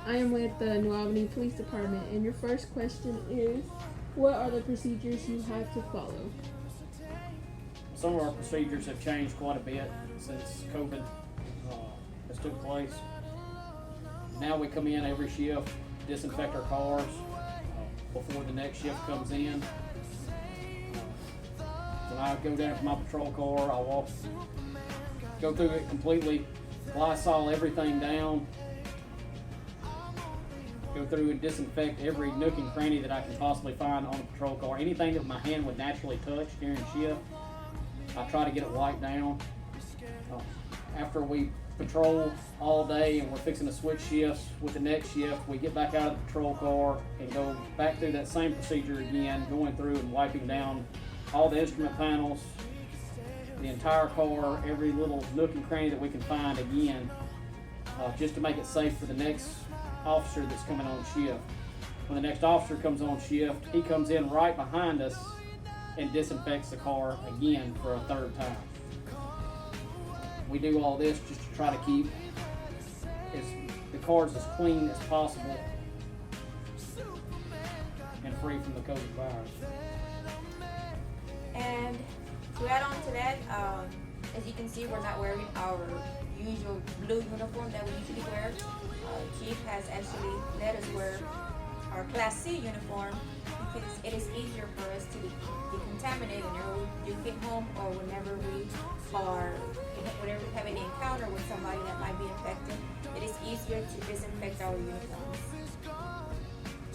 I am with the New Albany Police Department, and your first question is, what are the procedures you have to follow? Some of our procedures have changed quite a bit since COVID has took place. Now we come in every shift, disinfect our cars before the next shift comes in. When I go down to my patrol car, I'll go through it completely, Lysol everything down, go through and disinfect every nook and cranny that I can possibly find on a patrol car. Anything that my hand would naturally touch during shift, I try to get it wiped down. After we patrol all day and we're fixing to switch shifts with the next shift, we get back out of the patrol car and go back through that same procedure again, going through and wiping down all the instrument panels, the entire car, every little nook and cranny that we can find again, just to make it safe for the next officer that's coming on shift. When the next officer comes on shift, he comes in right behind us and disinfects the car again for a third time. We do all this just to try to keep the cars as clean as possible and free from the COVID virus. And to add on to that, as you can see, we're not wearing our usual blue uniform that we usually wear. Chief has actually let us wear our Class C uniform because it is easier for us to decontaminate whenever we do get home or whenever we have any encounter with somebody that might be infected. It is easier to disinfect our uniforms.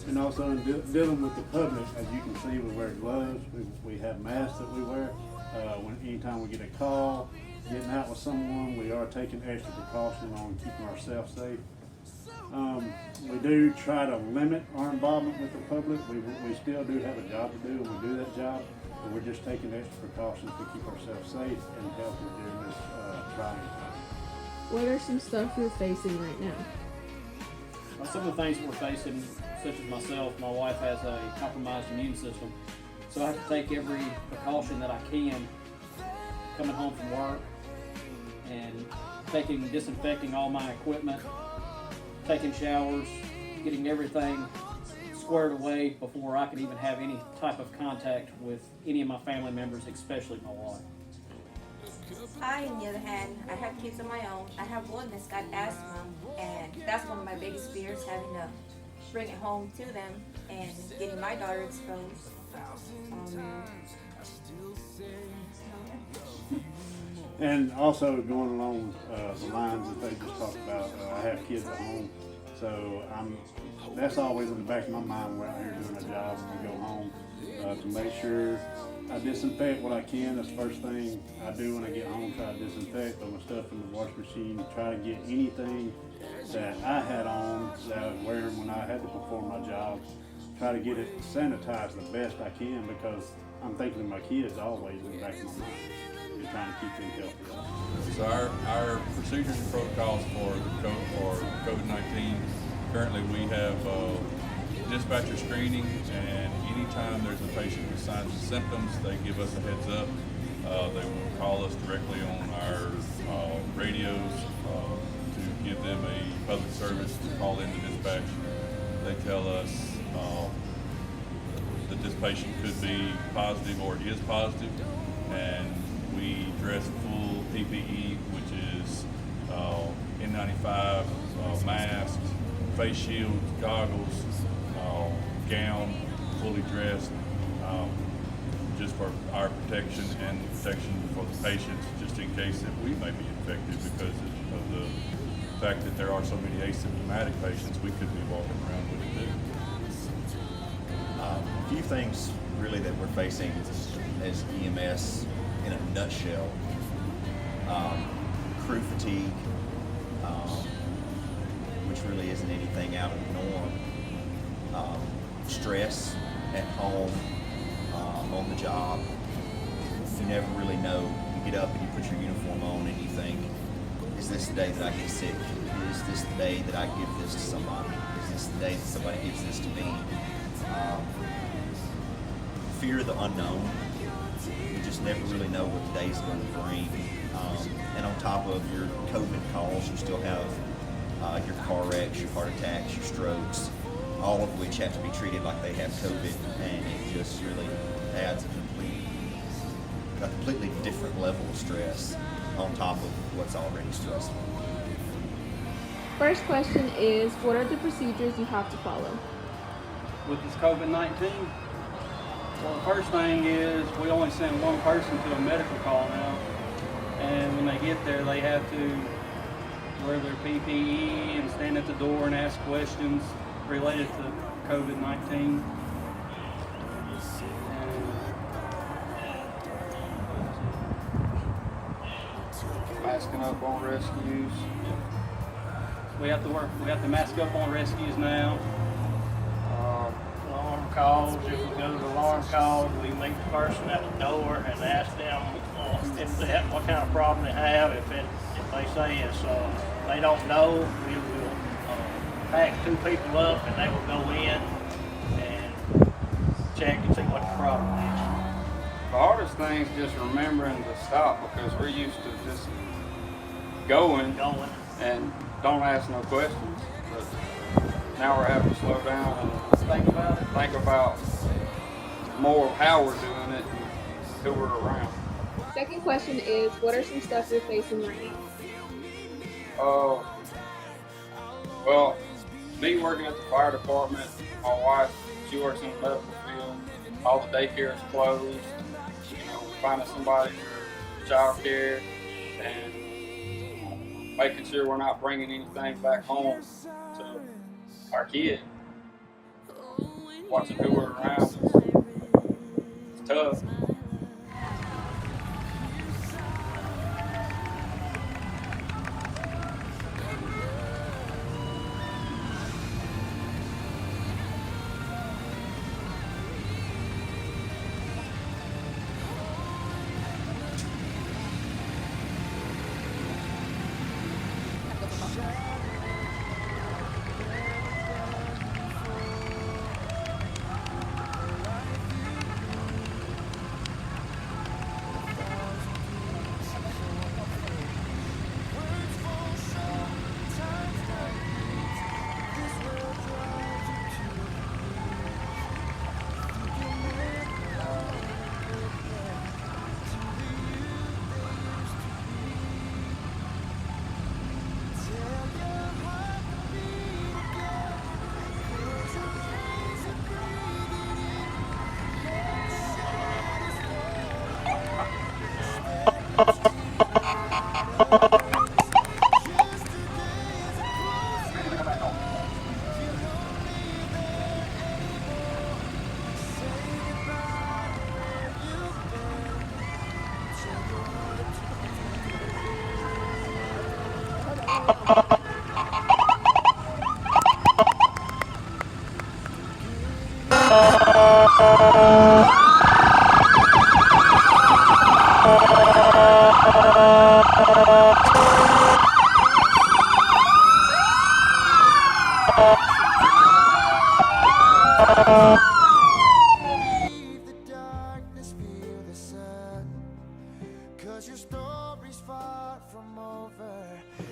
And also in dealing with the public, as you can see, we wear gloves, we have masks that we wear. Anytime we get a call, getting out with someone, we are taking extra precaution on keeping ourselves safe. We do try to limit our involvement with the public. We still do have a job to do, and we do that job, but we're just taking extra precautions to keep ourselves safe and healthy during this trying time. What are some stuff you're facing right now? Some of the things that we're facing, such as myself, my wife has a compromised immune system, so I have to take every precaution that I can coming home from work and disinfecting all my equipment, taking showers, getting everything squared away before I can even have any type of contact with any of my family members, especially my wife. I, on the other hand, I have kids of my own. I have one that's got asthma, and that's one of my biggest fears, having to bring it home to them and getting my daughter exposed. And also going along the lines that they just talked about, I have kids at home, so that's always in the back of my mind. We're out here doing a job when we go home to make sure I disinfect what I can. That's the first thing I do when I get home. Try to disinfect, throw my stuff in the wash machine, try to get anything that I had on that I was wearing when I had to perform my job, try to get it sanitized the best I can, because I'm thinking of my kids always in the back of my mind and trying to keep them healthy. So our procedures and protocols for COVID-19, currently we have dispatcher screening, and anytime there's a patient with signs and symptoms, they give us a heads up. They will call us directly on our radios to give them a public service to call into dispatch. They tell us that this patient could be positive or is positive, and we dress full PPE, which is N95, masks, face shields, goggles, gown, fully dressed, just for our protection and the protection for the patients, just in case that we may be infected, because of the fact that there are so many asymptomatic patients, we could be walking around with it too. A few things really that we're facing as EMS in a nutshell. Crew fatigue, which really isn't anything out of the norm. Stress at home, on the job. You never really know. You get up and you put your uniform on and you think, is this the day that I get sick? Is this the day that I give this to somebody? Is this the day that somebody gives this to me? Fear of the unknown. You just never really know what the day's going to bring. And on top of your COVID calls, you still have your car wrecks, your heart attacks, your strokes, all of which have to be treated like they have COVID, and it just really adds a completely different level of stress on top of what's already stressful. First question is, what are the procedures you have to follow? With this COVID-19, well, the first thing is we only send one person to a medical call now, and when they get there, they have to wear their PPE and stand at the door and ask questions related to COVID-19. Masking up on rescues. We have to mask up on rescues now. Alarm calls, if we go to alarm calls, we meet the person at the door and ask them what kind of problem they have. If they say it's they don't know, we will pack 2 people up and they will go in and check and see what the problem is. The hardest thing is just remembering to stop, because we're used to just going and don't ask no questions. But now we're having to slow down and think about more of how we're doing it and who we're around. Second question is, what are some stuff you're facing right now? Well, me working at the fire department, my wife, she works in the medical field. All the daycare is closed. Finding somebody for child care and making sure we're not bringing anything back home to our kid. Watching who we're around is tough.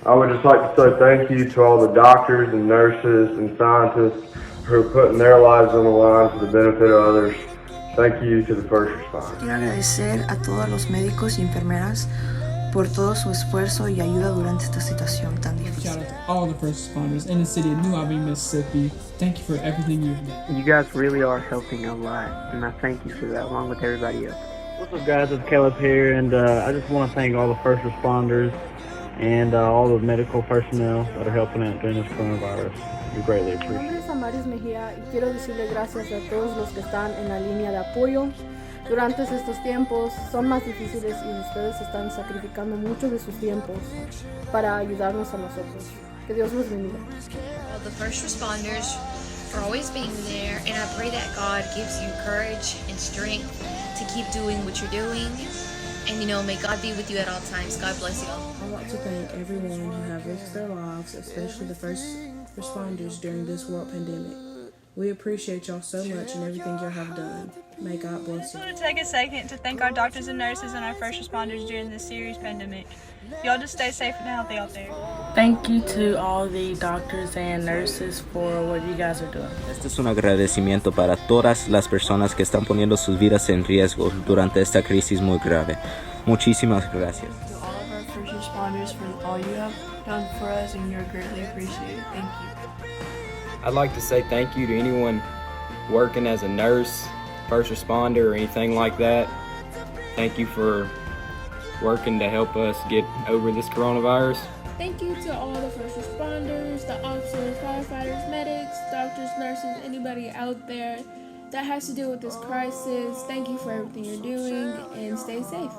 I would just like to say thank you to all the doctors and nurses and scientists who are putting their lives on the line for the benefit of others. Thank you to the first responders. Quiero agradecer a todos los médicos y enfermeras por todo su esfuerzo y ayuda durante esta situación tan difícil. Shout out to all the first responders in the city of New Albany, Mississippi. Thank you for everything you've done. You guys really are helping a lot, and I thank you for that, along with everybody else. What's up, guys? It's Caleb here, and I just want to thank all the first responders and all the medical personnel that are helping out during this coronavirus. We greatly appreciate it. Mi nombre es Amaris Mejía y quiero decirle gracias a todos los que están en la línea de apoyo. Durante estos tiempos son más difíciles y ustedes están sacrificando mucho de sus tiempos para ayudarnos a nosotros. Que Dios los bendiga. All the first responders for always being there, and I pray that God gives you courage and strength to keep doing what you're doing. And may God be with you at all times. God bless you all. I want to thank everyone who have risked their lives, especially the first responders during this world pandemic. We appreciate y'all so much and everything you have done. May God bless you. I want to take a second to thank our doctors and nurses and our first responders during this serious pandemic. Y'all just stay safe and healthy out there. Thank you to all the doctors and nurses for what you guys are doing. Este es un agradecimiento para todas las personas que están poniendo sus vidas en riesgo durante esta crisis muy grave. Muchísimas gracias. To all of our first responders for all you have done for us, and you're greatly appreciated. Thank you. I'd like to say thank you to anyone working as a nurse, first responder, or anything like that. Thank you for working to help us get over this coronavirus. Thank you to all the first responders, the officers, firefighters, medics, doctors, nurses, anybody out there that has to deal with this crisis. Thank you for everything you're doing, and stay safe.